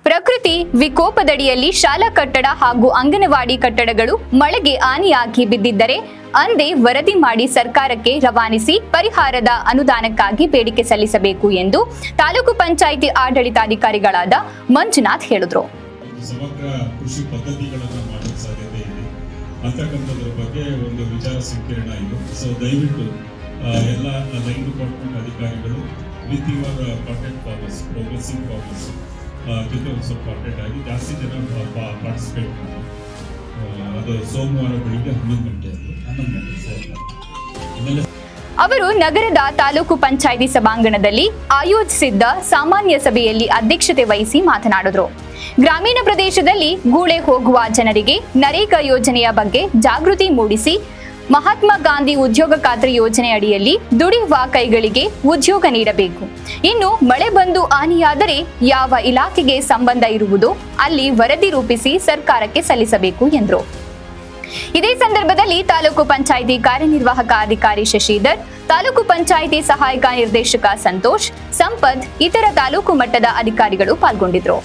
ಪ್ರಕೃತಿ ವಿಕೋಪದಡಿಯಲ್ಲಿ ಶಾಲಾ ಕಟ್ಟಡ ಹಾಗೂ ಅಂಗನವಾಡಿ ಕಟ್ಟಡಗಳು ಮಳೆಗೆ ಹಾನಿಯಾಗಿ ಬಿದ್ದಿದ್ದರೆ ಅಂದೇ ವರದಿ ಮಾಡಿ ಸರ್ಕಾರಕ್ಕೆ ರವಾನಿಸಿ ಪರಿಹಾರದ ಅನುದಾನಕ್ಕಾಗಿ ಬೇಡಿಕೆ ಸಲ್ಲಿಸಬೇಕು ಎಂದು ತಾಲೂಕು ಪಂಚಾಯಿತಿ ಆಡಳಿತಾಧಿಕಾರಿಗಳಾದ ಮಂಜುನಾಥ್ ಹೇಳಿದರು. ಸಮಗ್ರ ಕೃಷಿ ಪದ್ಧತಿಗಳನ್ನು ಮಾಡಲು ಸಾಧ್ಯತೆ ಇದೆ ಅಂತಕ್ಕಂಥದ್ರ ಬಗ್ಗೆ ಒಂದು ವಿಚಾರ ಸಂಕಿರಣ ಇದು. ಸೊ ದಯವಿಟ್ಟು ಎಲ್ಲ ಲೈನ್ ಡಿಪಾರ್ಟ್ಮೆಂಟ್ ಅಧಿಕಾರಿಗಳು with your contact farmers, progressing farmers ಜೊತೆ ಒಂದು ಸ್ವಲ್ಪ ಕಾಂಟ್ಯಾಕ್ಟ್ ಆಗಿ ಜಾಸ್ತಿ ಜನ ಪಾರ್ಟಿಸಿಪೇಟ್ ಮಾಡಿ. ಅದು ಸೋಮವಾರ ಬೆಳಿಗ್ಗೆ 11 ಗಂಟೆ. ಅವರು ನಗರದ ತಾಲೂಕು ಪಂಚಾಯಿತಿ ಸಭಾಂಗಣದಲ್ಲಿ ಆಯೋಜಿಸಿದ್ದ ಸಾಮಾನ್ಯ ಸಭೆಯಲ್ಲಿ ಅಧ್ಯಕ್ಷತೆ ವಹಿಸಿ ಮಾತನಾಡಿದರು. ಗ್ರಾಮೀಣ ಪ್ರದೇಶದಲ್ಲಿ ಗೂಳೆ ಹೋಗುವ ಜನರಿಗೆ ನರೇಗಾ ಯೋಜನೆಯ ಬಗ್ಗೆ ಜಾಗೃತಿ ಮೂಡಿಸಿ ಮಹಾತ್ಮ ಗಾಂಧಿ ಉದ್ಯೋಗ ಖಾತ್ರಿ ಯೋಜನೆ ಅಡಿಯಲ್ಲಿ ದುಡಿಯುವ ಕೈಗಳಿಗೆ ಉದ್ಯೋಗ ನೀಡಬೇಕು. ಇನ್ನು ಮಳೆ ಬಂದು ಹಾನಿಯಾದರೆ ಯಾವ ಇಲಾಖೆಗೆ ಸಂಬಂಧ ಇರುವುದೋ ಅಲ್ಲಿ ವರದಿ ರೂಪಿಸಿ ಸರ್ಕಾರಕ್ಕೆ ಸಲ್ಲಿಸಬೇಕು ಎಂದರು. ಇದೇ ಸಂದರ್ಭದಲ್ಲಿ ತಾಲೂಕು ಪಂಚಾಯಿತಿ ಕಾರ್ಯನಿರ್ವಾಹಕ ಅಧಿಕಾರಿ ಶಶಿಧರ್, ತಾಲೂಕು ಪಂಚಾಯಿತಿ ಸಹಾಯಕ ನಿರ್ದೇಶಕ ಸಂತೋಷ್, ಸಂಪತ್, ಇತರ ತಾಲೂಕು ಮಟ್ಟದ ಅಧಿಕಾರಿಗಳು ಪಾಲ್ಗೊಂಡಿದ್ದರು.